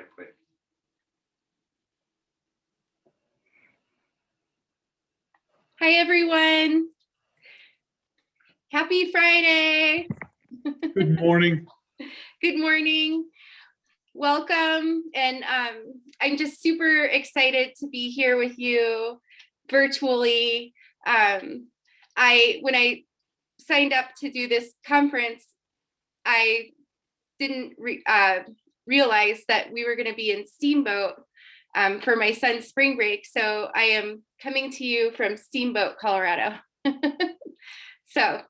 right quick. Hi, everyone. Happy Friday. Good morning. Good morning. Welcome. And I'm just super excited to be here with you virtually. When I signed up to do this conference, I didn't realize that we were going to be in Steamboat for my son's spring break. So I am coming to you from Steamboat, Colorado. So,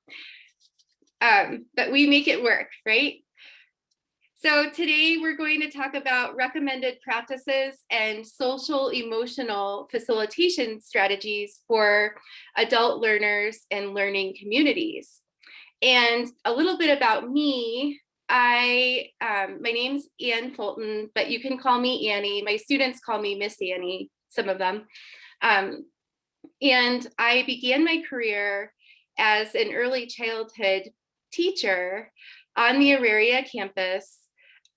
but we make it work, right? So today we're going to talk about recommended practices and social emotional facilitation strategies for adult learners and learning communities. And a little bit about me. My name's Ann Fulton, but you can call me Annie. My students call me Miss Annie, some of them. And I began my career as an early childhood teacher on the Auraria campus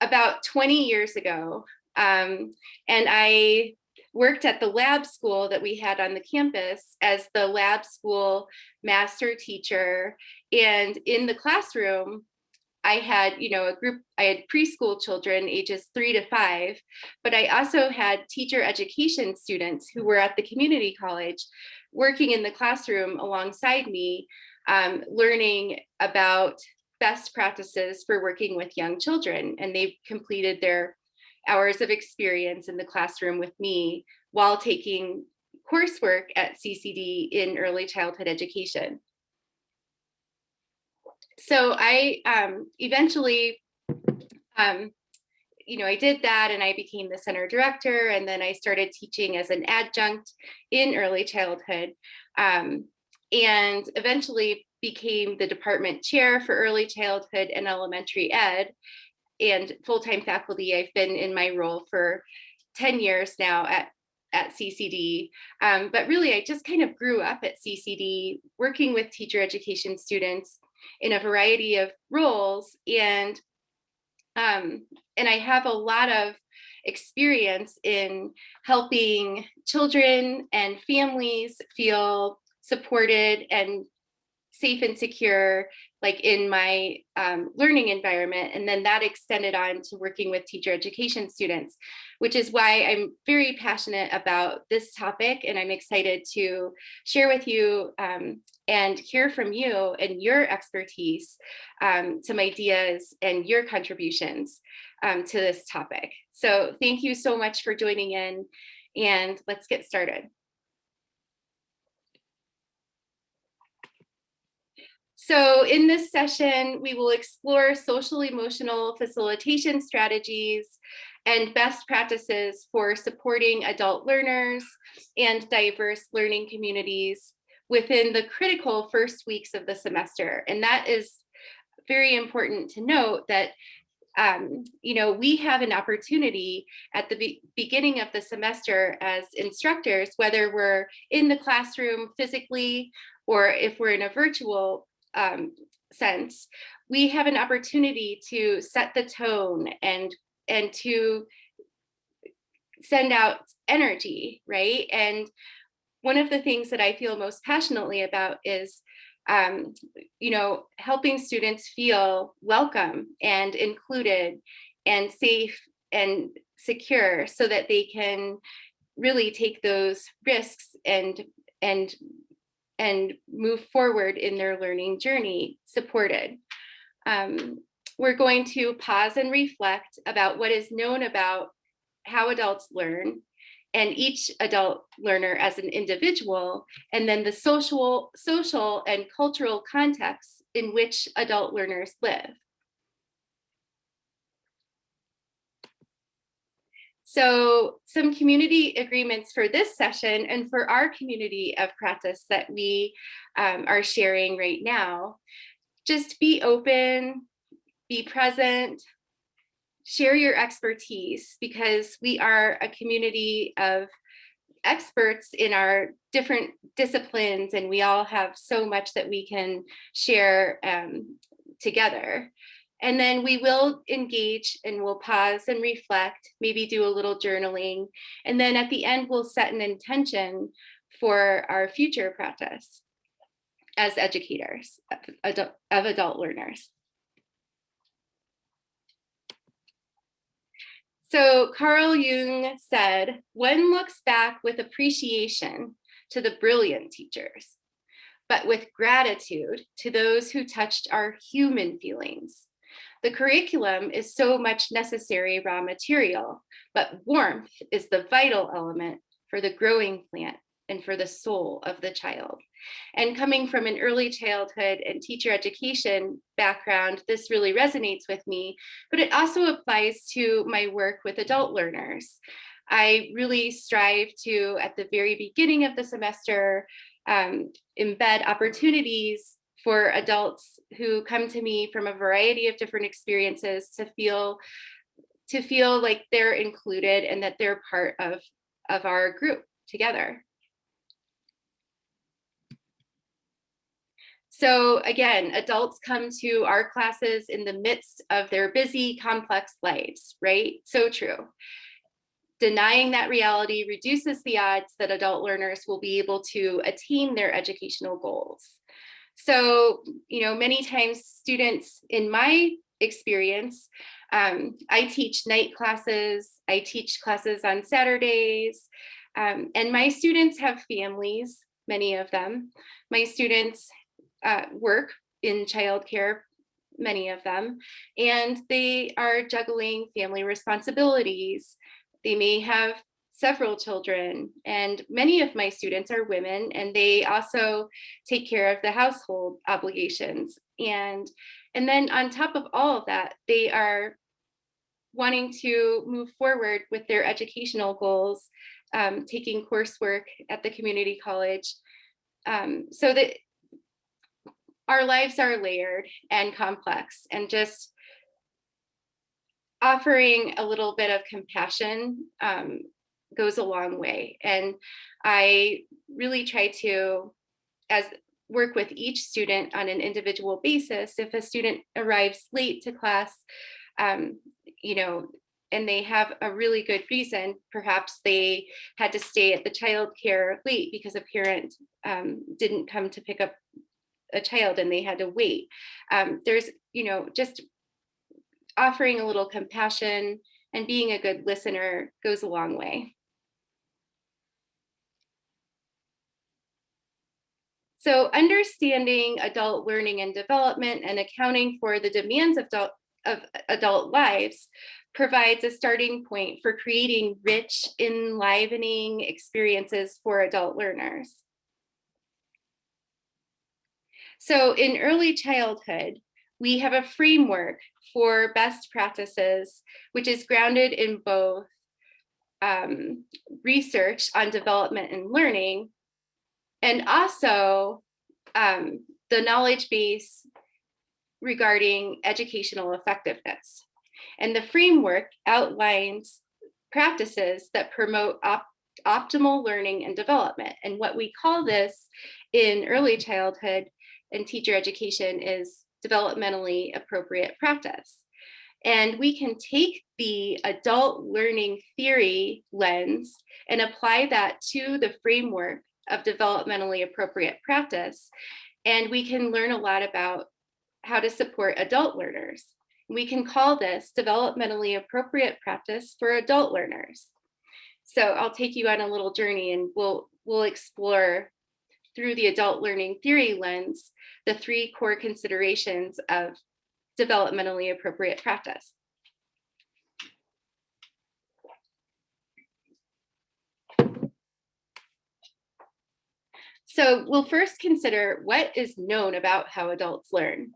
about 20 years ago. And I worked at the lab school that we had on the campus as the lab school master teacher. And in the classroom, I had, I had preschool children ages 3 to 5, but I also had teacher education students who were at the community college working in the classroom alongside me, learning about best practices for working with young children. And they've completed their hours of experience in the classroom with me while taking coursework at CCD in early childhood education. So I eventually, I did that and I became the center director, and then I started teaching as an adjunct in early childhood, and eventually became the department chair for early childhood and elementary ed and full-time faculty. I've been in my role for 10 years now at CCD, but really I just kind of grew up at CCD working with teacher education students in a variety of roles, and I have a lot of experience in helping children and families feel supported and safe and secure, like in my learning environment. And then that extended on to working with teacher education students, which is why I'm very passionate about this topic. And I'm excited to share with you and hear from you and your expertise, some ideas and your contributions to this topic. So thank you so much for joining in, and let's get started. So in this session, we will explore social emotional facilitation strategies and best practices for supporting adult learners and diverse learning communities within the critical first weeks of the semester. And that is very important to note that we have an opportunity at the beginning of the semester as instructors, whether we're in the classroom physically or if we're in a virtual sense, we have an opportunity to set the tone and to send out energy, right? And one of the things that I feel most passionately about is helping students feel welcome and included and safe and secure so that they can really take those risks and move forward in their learning journey supported. We're going to pause and reflect about what is known about how adults learn and each adult learner as an individual, and then the social and cultural contexts in which adult learners live. So some community agreements for this session and for our community of practice that we are sharing right now. Just be open, be present, share your expertise, because we are a community of experts in our different disciplines, and we all have so much that we can share together. And then we will engage and we'll pause and reflect, maybe do a little journaling. And then at the end, we'll set an intention for our future practice as educators of adult learners. So Carl Jung said, "One looks back with appreciation to the brilliant teachers, but with gratitude to those who touched our human feelings. The curriculum is so much necessary raw material, but warmth is the vital element for the growing plant and for the soul of the child." And coming from an early childhood and teacher education background, this really resonates with me, but it also applies to my work with adult learners. I really strive to, at the very beginning of the semester, embed opportunities for adults who come to me from a variety of different experiences to feel like they're included and that they're part of our group together. So again, adults come to our classes in the midst of their busy, complex lives, right? So true. Denying that reality reduces the odds that adult learners will be able to attain their educational goals. So, many times students, in my experience, I teach night classes, I teach classes on Saturdays, and my students have families, many of them. My students work in childcare, many of them, and they are juggling family responsibilities. They may have several children, and many of my students are women, and they also take care of the household obligations. And then on top of all of that, they are wanting to move forward with their educational goals, taking coursework at the community college, so that our lives are layered and complex, and just offering a little bit of compassion goes a long way. And I really try to work with each student on an individual basis. If a student arrives late to class, and they have a really good reason, perhaps they had to stay at the childcare late because a parent didn't come to pick up a child and they had to wait. There's, just offering a little compassion and being a good listener goes a long way. So understanding adult learning and development and accounting for the demands of adult lives provides a starting point for creating rich, enlivening experiences for adult learners. So in early childhood, we have a framework for best practices, which is grounded in both research on development and learning, and also the knowledge base regarding educational effectiveness. And the framework outlines practices that promote optimal learning and development. And what we call this in early childhood and teacher education is developmentally appropriate practice. And we can take the adult learning theory lens and apply that to the framework of developmentally appropriate practice. And we can learn a lot about how to support adult learners. We can call this developmentally appropriate practice for adult learners. So I'll take you on a little journey, and we'll explore through the adult learning theory lens the three core considerations of developmentally appropriate practice. So we'll first consider what is known about how adults learn.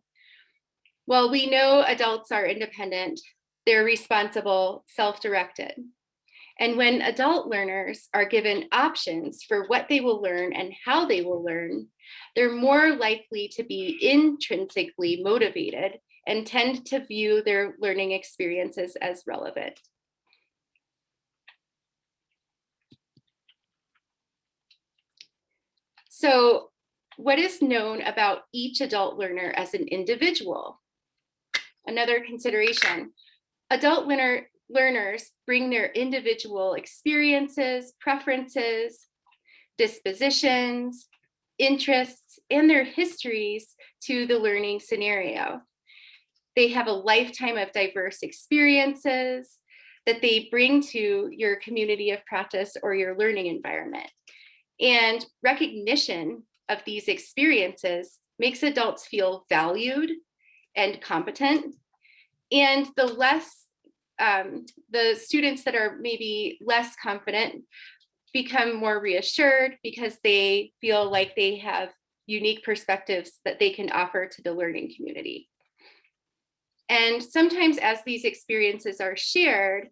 Well, we know adults are independent, they're responsible, self-directed. And when adult learners are given options for what they will learn and how they will learn, they're more likely to be intrinsically motivated and tend to view their learning experiences as relevant. So, what is known about each adult learner as an individual? Another consideration, adult learners bring their individual experiences, preferences, dispositions, interests, and their histories to the learning scenario. They have a lifetime of diverse experiences that they bring to your community of practice or your learning environment. And recognition of these experiences makes adults feel valued and competent. And the students that are maybe less confident become more reassured because they feel like they have unique perspectives that they can offer to the learning community. And sometimes as these experiences are shared,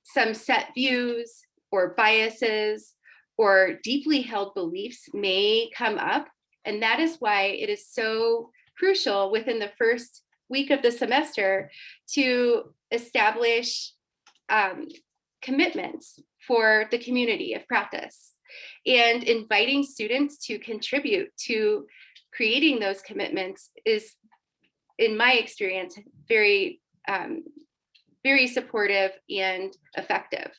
some set views or biases or deeply held beliefs may come up. And that is why it is so crucial within the first week of the semester to establish commitments for the community of practice and inviting students to contribute to creating those commitments is, in my experience, very, very supportive and effective.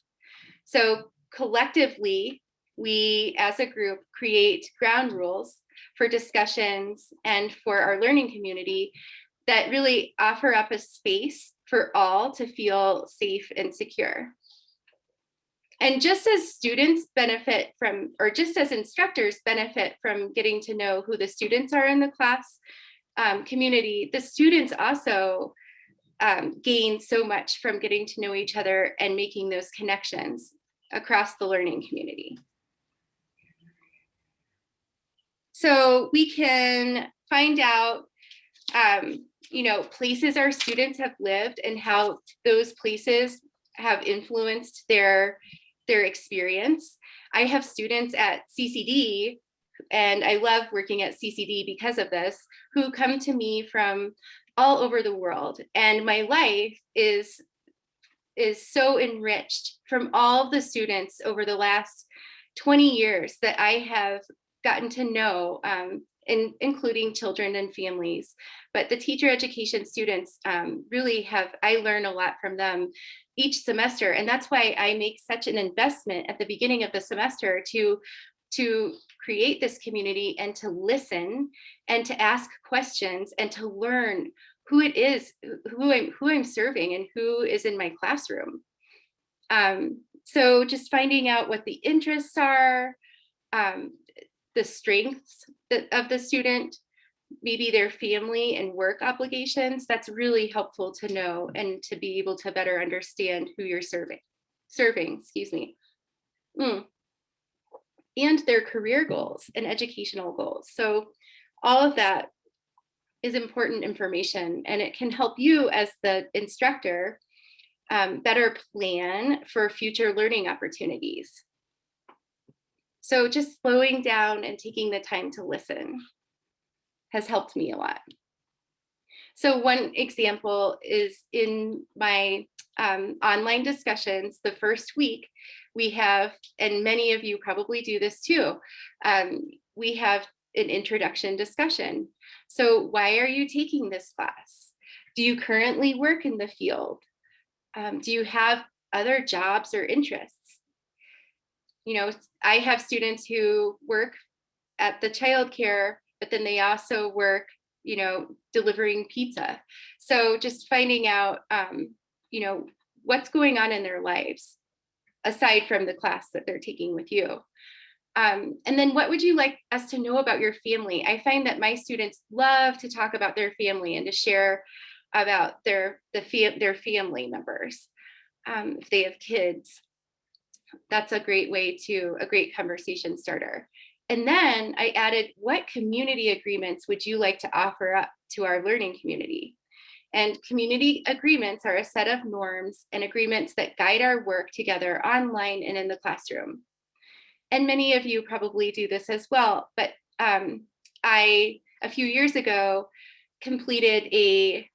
So collectively, we as a group create ground rules for discussions and for our learning community that really offer up a space for all to feel safe and secure. And just as students benefit from, or just as instructors benefit from getting to know who the students are in the class community, the students also gain so much from getting to know each other and making those connections across the learning community. So we can find out, places our students have lived and how those places have influenced their experience. I have students at CCD, and I love working at CCD because of this, who come to me from all over the world. And my life is so enriched from all the students over the last 20 years that I have gotten to know, including children and families. But the teacher education students really I learn a lot from them each semester. And that's why I make such an investment at the beginning of the semester to create this community and to listen and to ask questions and to learn who it is, who I'm serving and who is in my classroom. So just finding out what the interests are, the strengths of the student, maybe their family and work obligations, that's really helpful to know and to be able to better understand who you're serving, and their career goals and educational goals. So all of that is important information, and it can help you as the instructor better plan for future learning opportunities. So just slowing down and taking the time to listen has helped me a lot. So one example is in my online discussions, the first week we have, and many of you probably do this too, we have an introduction discussion. So why are you taking this class? Do you currently work in the field? Do you have other jobs or interests? I have students who work at the childcare, but then they also work, delivering pizza. So just finding out, what's going on in their lives aside from the class that they're taking with you. And then what would you like us to know about your family? I find that my students love to talk about their family and to share about their family members. If they have kids, that's a great conversation starter. And then I added, what community agreements would you like to offer up to our learning community? And community agreements are a set of norms and agreements that guide our work together online and in the classroom. And many of you probably do this as well, but I, a few years ago, completed a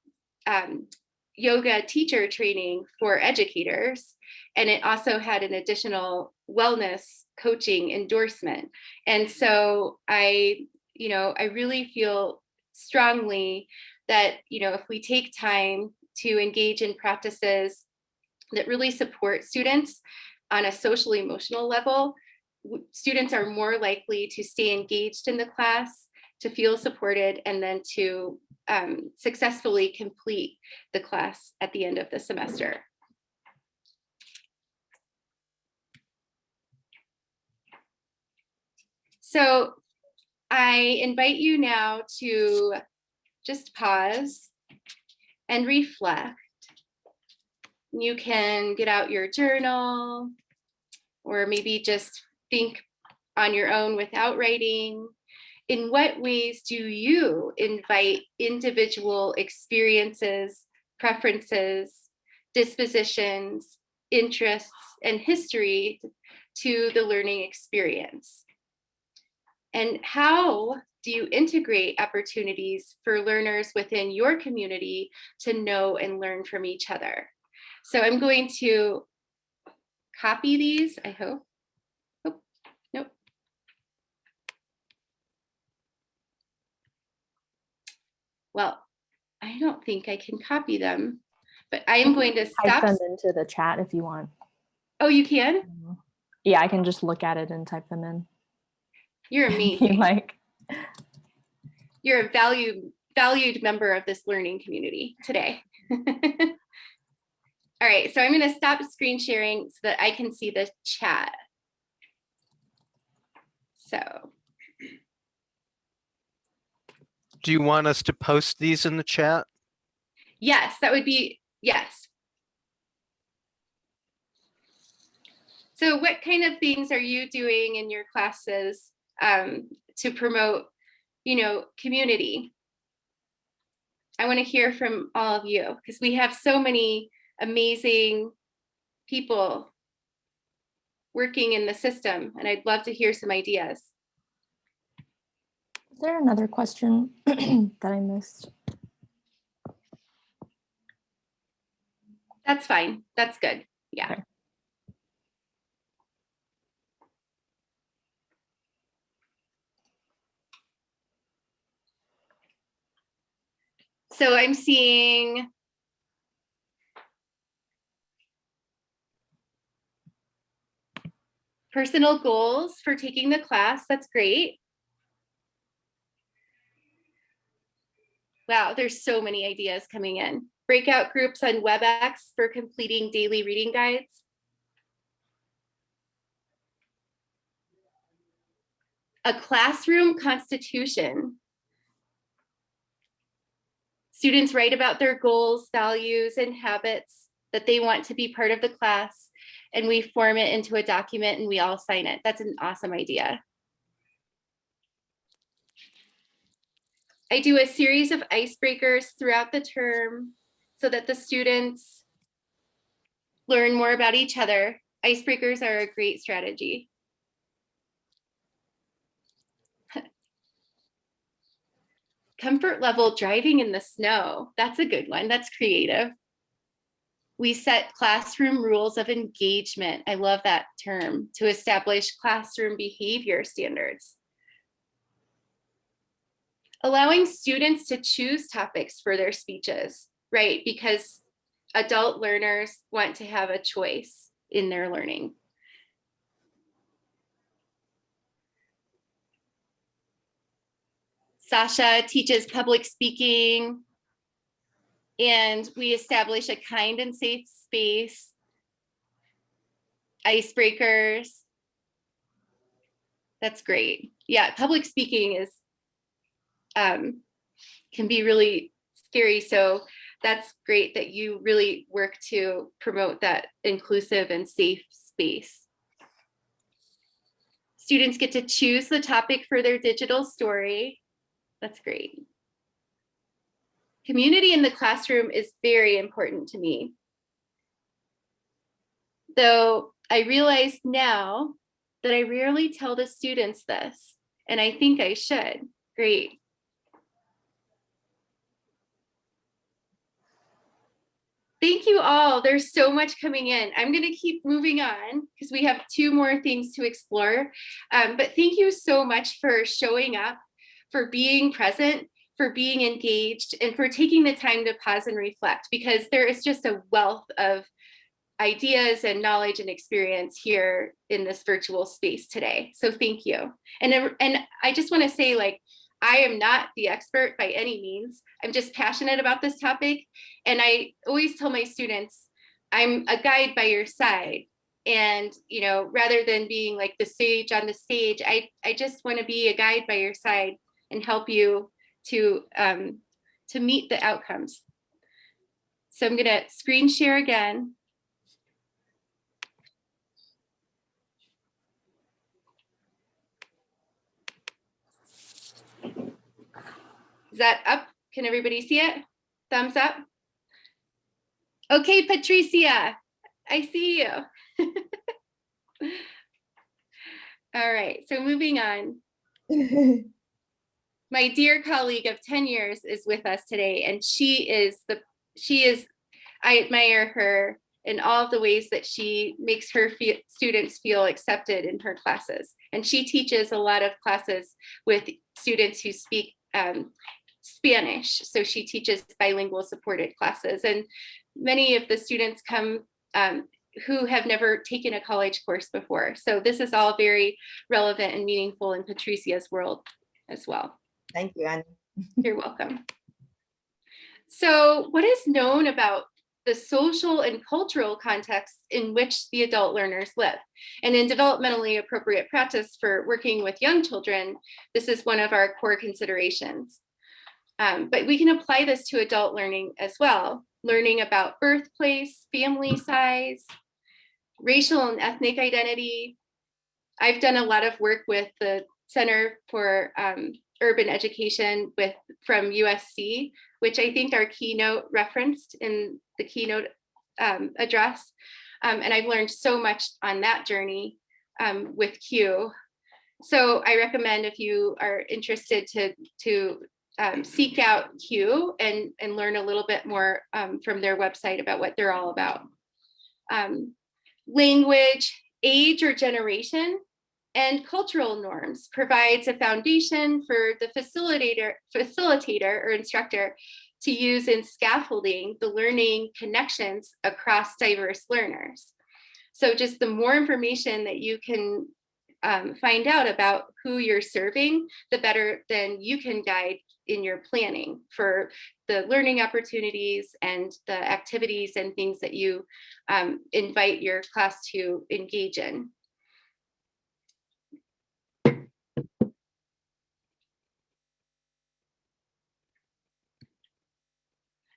yoga teacher training for educators, and it also had an additional wellness coaching endorsement. And so I really feel strongly that, if we take time to engage in practices that really support students on a social emotional level, students are more likely to stay engaged in the class, to feel supported, and then to successfully complete the class at the end of the semester. So I invite you now to just pause and reflect. You can get out your journal, or maybe just think on your own without writing. In what ways do you invite individual experiences, preferences, dispositions, interests, and history to the learning experience? And how do you integrate opportunities for learners within your community to know and learn from each other? So I'm going to copy these, I hope. Oh, nope. Well, I don't think I can copy them, but I am going to Type stop. them into the chat if you want. Oh, you can? Yeah, I can just look at it and type them in. You're amazing. You You're a valued member of this learning community today. All right, so I'm going to stop screen sharing so that I can see the chat. So. Do you want us to post these in the chat? Yes, that would be, yes. So what kind of things are you doing in your classes to promote, community? I want to hear from all of you because we have so many amazing people working in the system, and I'd love to hear some ideas. Is there another question that I missed? That's fine. That's good. Yeah. Okay. So I'm seeing personal goals for taking the class. That's great. Wow, there's so many ideas coming in. Breakout groups on WebEx for completing daily reading guides. A classroom constitution. Students write about their goals, values, and habits that they want to be part of the class, and we form it into a document and we all sign it. That's an awesome idea. I do a series of icebreakers throughout the term so that the students learn more about each other. Icebreakers are a great strategy. Comfort level driving in the snow. That's a good one. That's creative. We set classroom rules of engagement. I love that term, to establish classroom behavior standards. Allowing students to choose topics for their speeches, right? Because adult learners want to have a choice in their learning. Sasha teaches public speaking, and we establish a kind and safe space. Icebreakers. That's great. Yeah, public speaking is can be really scary. So that's great that you really work to promote that inclusive and safe space. Students get to choose the topic for their digital story. That's great. Community in the classroom is very important to me. Though I realize now that I rarely tell the students this, and I think I should. Great. Thank you all. There's so much coming in. I'm going to keep moving on because we have 2 more things to explore. But thank you so much for showing up, for being present, for being engaged, and for taking the time to pause and reflect, because there is just a wealth of ideas and knowledge and experience here in this virtual space today. So thank you. And I just want to say, like, I am not the expert by any means. I'm just passionate about this topic. And I always tell my students, I'm a guide by your side. And, you know, rather than being like the sage on the stage, I just want to be a guide by your side and help you to meet the outcomes. So I'm going to screen share again. Is that up? Can everybody see it? Thumbs up. Okay, Patricia, I see you. All right, so moving on. My dear colleague of 10 years is with us today, and I admire her in all of the ways that she makes her students feel accepted in her classes. And she teaches a lot of classes with students who speak Spanish. So she teaches bilingual supported classes. And many of the students come who have never taken a college course before. So this is all very relevant and meaningful in Patricia's world as well. Thank you, Annie. You're welcome. So what is known about the social and cultural context in which the adult learners live? And in developmentally appropriate practice for working with young children, this is one of our core considerations. But we can apply this to adult learning as well. Learning about birthplace, family size, racial and ethnic identity. I've done a lot of work with the Center for Urban Education from USC, which I think our keynote referenced in the keynote address. And I've learned so much on that journey with CUE. So I recommend, if you are interested, to seek out CUE and learn a little bit more from their website about what they're all about. Language, age or generation, and cultural norms provides a foundation for the facilitator or instructor to use in scaffolding the learning connections across diverse learners. So just the more information that you can find out about who you're serving, the better then you can guide in your planning for the learning opportunities and the activities and things that you invite your class to engage in.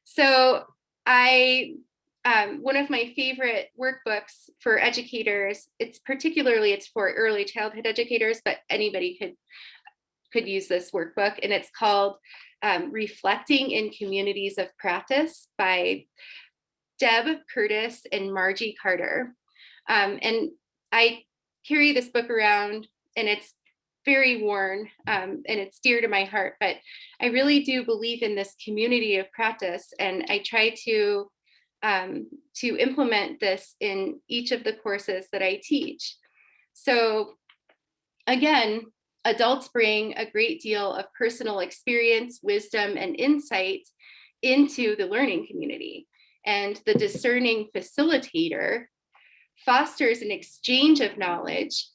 So one of my favorite workbooks for educators, it's for early childhood educators, but anybody could use this workbook, and it's called Reflecting in Communities of Practice by Deb Curtis and Margie Carter. And I carry this book around, and it's very worn and it's dear to my heart, but I really do believe in this community of practice, and I try to implement this in each of the courses that I teach. So again, adults bring a great deal of personal experience, wisdom, and insight into the learning community, and the discerning facilitator fosters an exchange of knowledge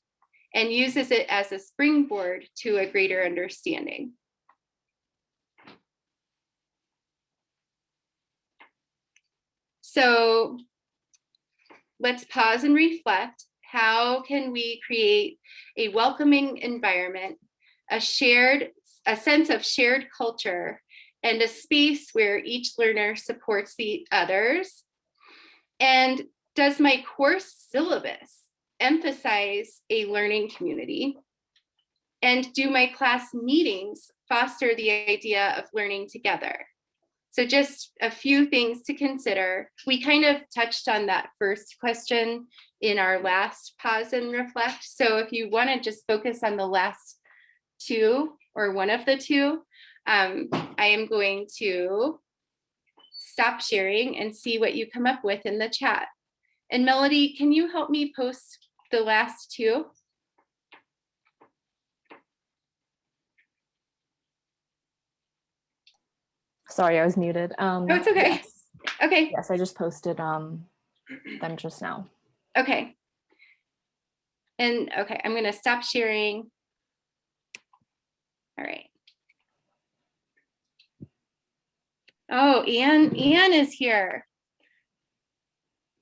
and uses it as a springboard to a greater understanding. So let's pause and reflect. How can we create a welcoming environment, a sense of shared culture, and a space where each learner supports the others? And does my course syllabus emphasize a learning community? And do my class meetings foster the idea of learning together? So just a few things to consider. We kind of touched on that first question in our last pause and reflect. So if you want to just focus on the last two or one of the two, I am going to stop sharing and see what you come up with in the chat. And Melody, can you help me post the last two? Sorry, I was muted. Oh, it's okay. Yes, Okay, yes, I just posted them just now. okay. And okay, I'm gonna stop sharing. All right. Oh, Anne is here.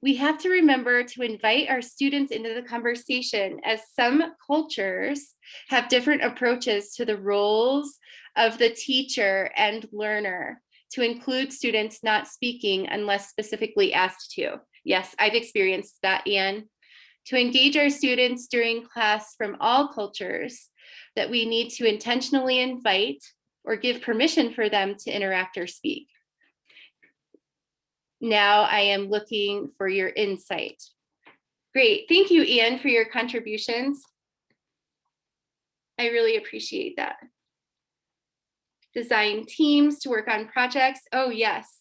We have to remember to invite our students into the conversation, as some cultures have different approaches to the roles of the teacher and learner, to include students not speaking unless specifically asked to. Yes, I've experienced that, Anne. To engage our students during class from all cultures, that we need to intentionally invite or give permission for them to interact or speak. Now I am looking for your insight. Great, thank you, Ian, for your contributions. I really appreciate that. Design teams to work on projects. Oh yes,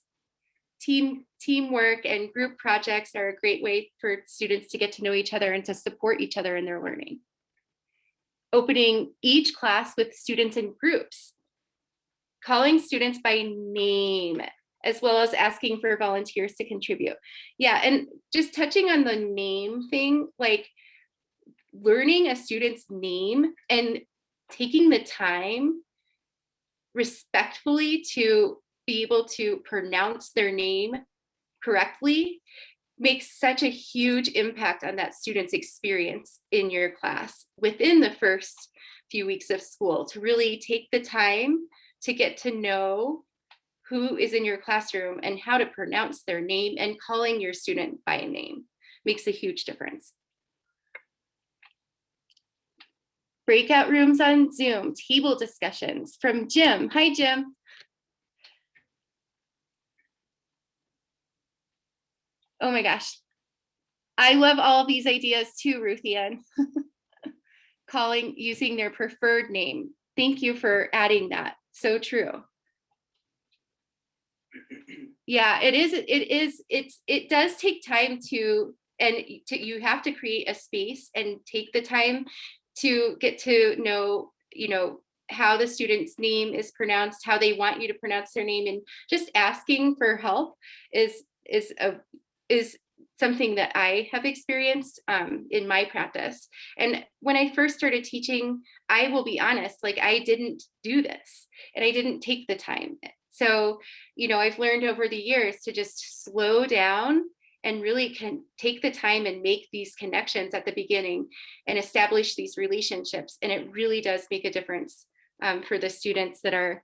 teamwork and group projects are a great way for students to get to know each other and to support each other in their learning. Opening each class with students in groups. Calling students by name, as well as asking for volunteers to contribute. Yeah, and just touching on the name thing, like learning a student's name and taking the time respectfully to be able to pronounce their name correctly makes such a huge impact on that student's experience in your class within the first few weeks of school, to really take the time to get to know who is in your classroom and how to pronounce their name, and calling your student by name makes a huge difference. Breakout rooms on Zoom, table discussions from Jim. Hi, Jim. Oh my gosh. I love all of these ideas too, Ruthie Ann. Using their preferred name. Thank you for adding that. So true. Yeah, it does take time you have to create a space and take the time to get to know, how the student's name is pronounced, how they want you to pronounce their name, and just asking for help is something that I have experienced in my practice. And when I first started teaching, I will be honest, like I didn't do this and I didn't take the time. So, I've learned over the years to just slow down and really can take the time and make these connections at the beginning and establish these relationships. And it really does make a difference for the students that are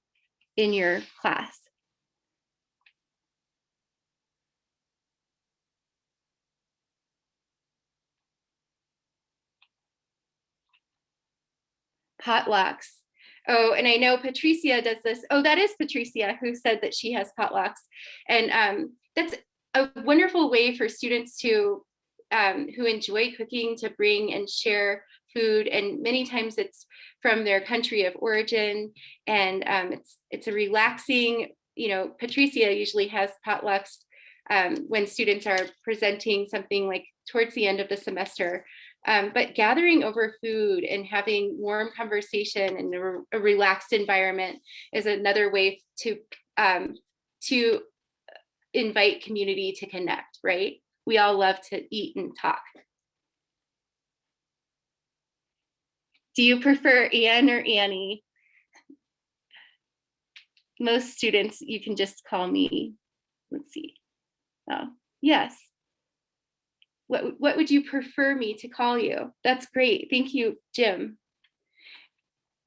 in your class. Potlucks. Oh, and I know Patricia does this. Oh, that is Patricia who said that she has potlucks. And that's a wonderful way for students to who enjoy cooking to bring and share food. And many times it's from their country of origin. And it's a relaxing, Patricia usually has potlucks when students are presenting something like towards the end of the semester. But gathering over food and having warm conversation and a relaxed environment is another way to invite community to connect, right? We all love to eat and talk. Do you prefer Anne or Annie? Most students, you can just call me. Let's see. Oh, yes. What would you prefer me to call you? That's great. Thank you, Jim.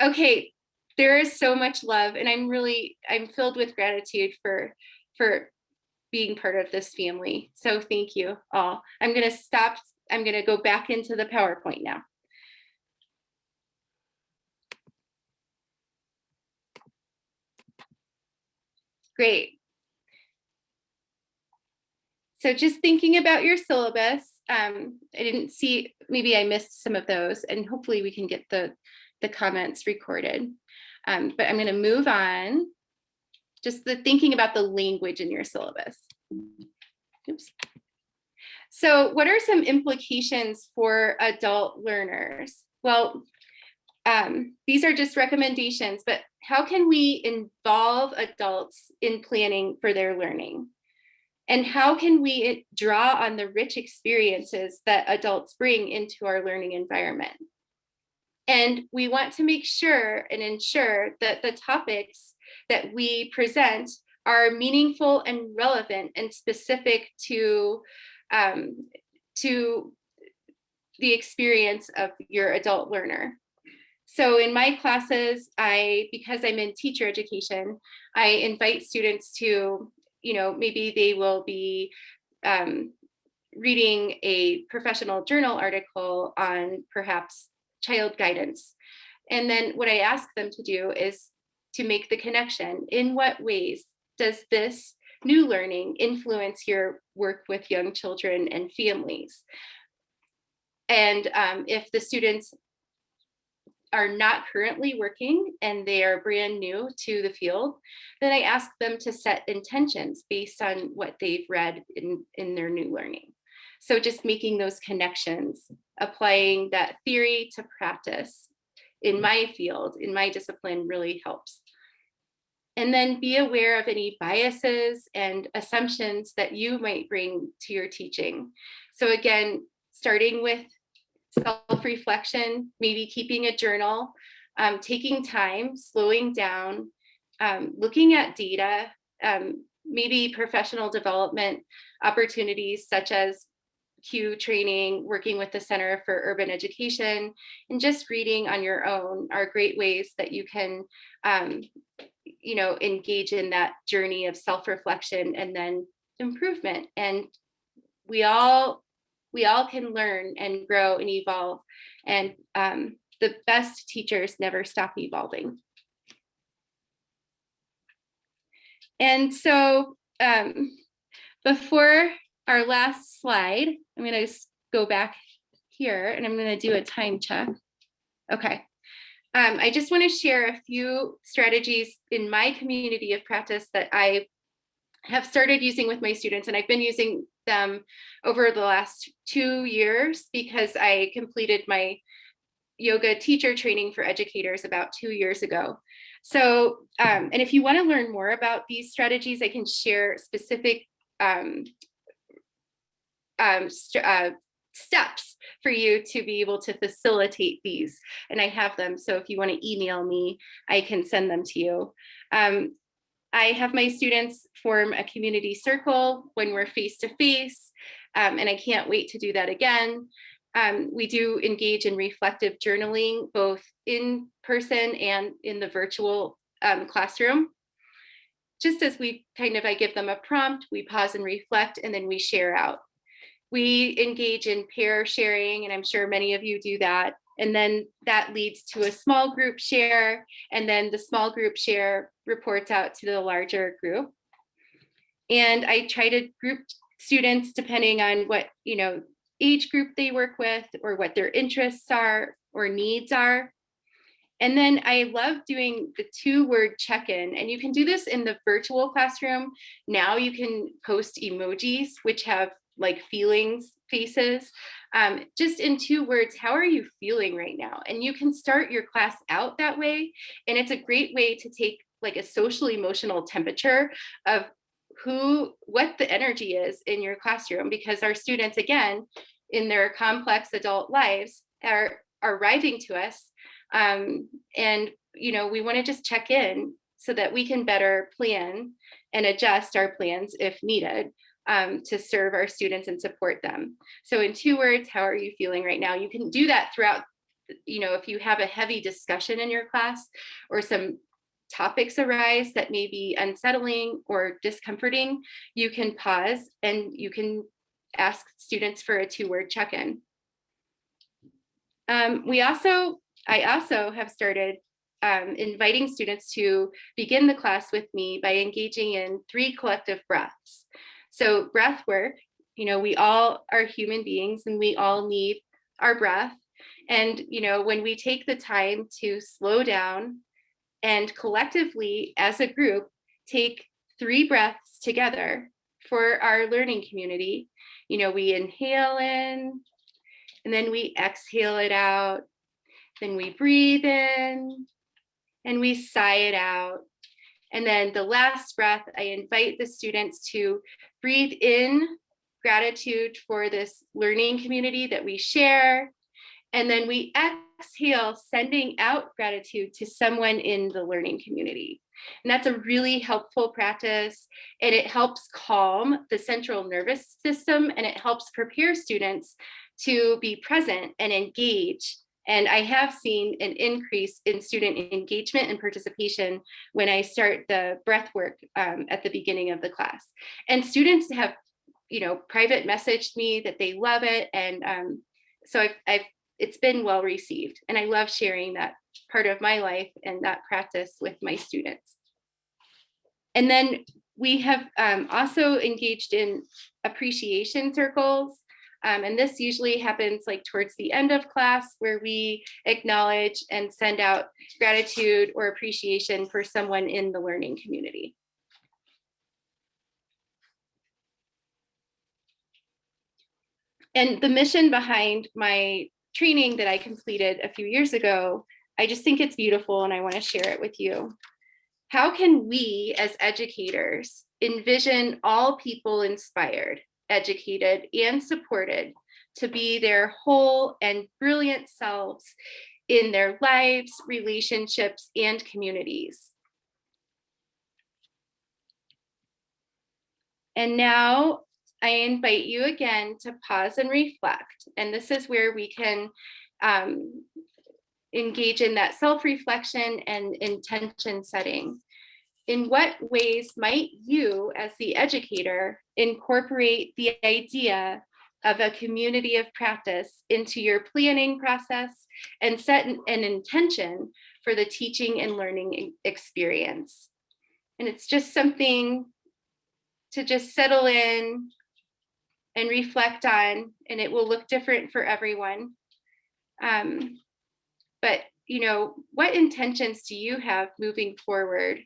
Okay, there is so much love, and I'm filled with gratitude for being part of this family. So thank you all. I'm gonna stop. I'm gonna go back into the PowerPoint now. Great. So just thinking about your syllabus, I didn't see, maybe I missed some of those, and hopefully we can get the comments recorded. But I'm gonna move on. Just thinking about the language in your syllabus. Oops. So what are some implications for adult learners? Well, these are just recommendations, but how can we involve adults in planning for their learning? And how can we draw on the rich experiences that adults bring into our learning environment? And we want to make sure and ensure that the topics that we present are meaningful and relevant and specific to the experience of your adult learner. So in my classes, because I'm in teacher education, I invite students to, maybe they will be reading a professional journal article on perhaps child guidance. And then what I ask them to do is to make the connection. In what ways does this new learning influence your work with young children and families? And if the students are not currently working and they are brand new to the field, then I ask them to set intentions based on what they've read in their new learning. So just making those connections, applying that theory to practice in my field, in my discipline, really helps. And then be aware of any biases and assumptions that you might bring to your teaching. So again, starting with self-reflection, maybe keeping a journal, taking time, slowing down, looking at data, maybe professional development opportunities such as Q training, working with the Center for Urban Education, and just reading on your own are great ways that you can engage in that journey of self-reflection and then improvement. And we all can learn and grow and evolve, and the best teachers never stop evolving. And so before our last slide, I'm going to go back here and I'm going to do a time check. Okay. I just want to share a few strategies in my community of practice that I have started using with my students, and I've been using them over the last 2 years because I completed my yoga teacher training for educators about 2 years ago. So, and if you want to learn more about these strategies, I can share specific steps for you to be able to facilitate these. And I have them. So if you want to email me, I can send them to you. I have my students form a community circle when we're face-to-face, and I can't wait to do that again. We do engage in reflective journaling, both in person and in the virtual classroom. Just as I give them a prompt, we pause and reflect, and then we share out. We engage in pair sharing, and I'm sure many of you do that. And then that leads to a small group share, and then the small group share reports out to the larger group. And I try to group students depending on what age group they work with, or what their interests are or needs are. And then I love doing the 2-word check-in, and you can do this in the virtual classroom. Now you can post emojis, which have like feelings faces, just in 2 words. How are you feeling right now? And you can start your class out that way. And it's a great way to take like a social emotional temperature of what the energy is in your classroom, because our students, again, in their complex adult lives are arriving to us. And we want to just check in so that we can better plan and adjust our plans if needed, to serve our students and support them. So in 2 words, how are you feeling right now? You can do that throughout, if you have a heavy discussion in your class or some topics arise that may be unsettling or discomforting, you can pause and you can ask students for a 2-word check-in. I also have started inviting students to begin the class with me by engaging in 3 collective breaths. So breath work, we all are human beings and we all need our breath. And, when we take the time to slow down and collectively as a group, take 3 breaths together for our learning community, we inhale in and then we exhale it out. then we breathe in, and we sigh it out. And then the last breath, I invite the students to breathe in gratitude for this learning community that we share. And then we exhale, sending out gratitude to someone in the learning community. And that's a really helpful practice. And it helps calm the central nervous system, and it helps prepare students to be present and engage. And I have seen an increase in student engagement and participation when I start the breath work at the beginning of the class. And students have, private messaged me that they love it. And so it's been well received. And I love sharing that part of my life and that practice with my students. And then we have also engaged in appreciation circles. And this usually happens like towards the end of class, where we acknowledge and send out gratitude or appreciation for someone in the learning community. And the mission behind my training that I completed a few years ago, I just think it's beautiful and I want to share it with you. How can we as educators envision all people inspired, educated, and supported to be their whole and brilliant selves in their lives, relationships, and communities? And now I invite you again to pause and reflect. And this is where we can engage in that self-reflection and intention setting. In what ways might you, as the educator, incorporate the idea of a community of practice into your planning process and set an intention for the teaching and learning experience? And it's just something to just settle in and reflect on, and it will look different for everyone. But what intentions do you have moving forward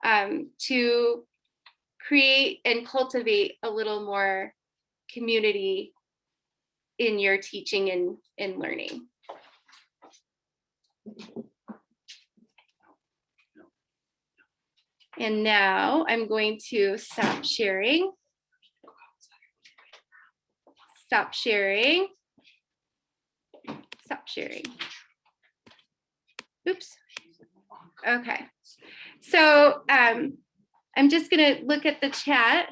to create and cultivate a little more community in your teaching and learning? And now I'm going to stop sharing. Stop sharing. Stop sharing. Oops. Okay. So I'm just going to look at the chat.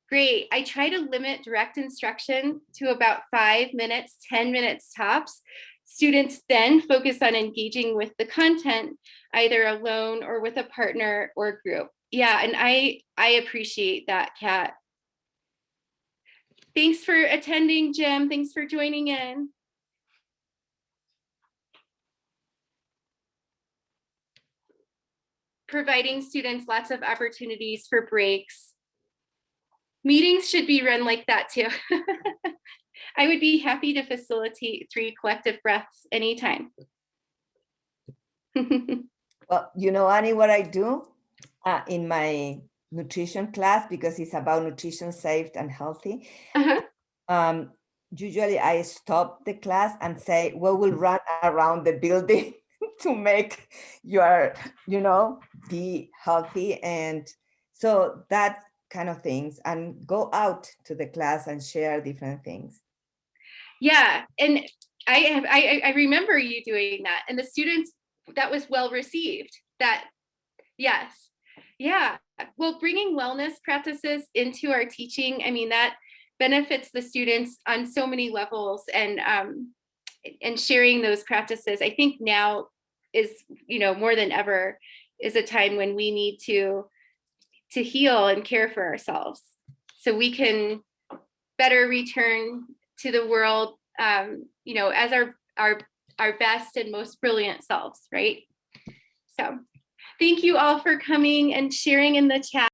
Great. I try to limit direct instruction to about 5 minutes, 10 minutes tops. Students then focus on engaging with the content, either alone or with a partner or group. Yeah, and I appreciate that, Kat. Thanks for attending, Jim. Thanks for joining in. Providing students lots of opportunities for breaks. Meetings should be run like that too. I would be happy to facilitate 3 collective breaths anytime. Well, Annie, what I do in my nutrition class, because it's about nutrition safe and healthy. Uh-huh. Usually I stop the class and say, well, we'll run around the building to make your, be healthy. And so that kind of things, and go out to the class and share different things. Yeah, and I remember you doing that, and the students, that was well received. That, yes, yeah. Well, bringing wellness practices into our teaching, I mean, that benefits the students on so many levels, and sharing those practices, I think now is, more than ever, is a time when we need to heal and care for ourselves, so we can better return to the world, as our best and most brilliant selves, right? So thank you all for coming and sharing in the chat.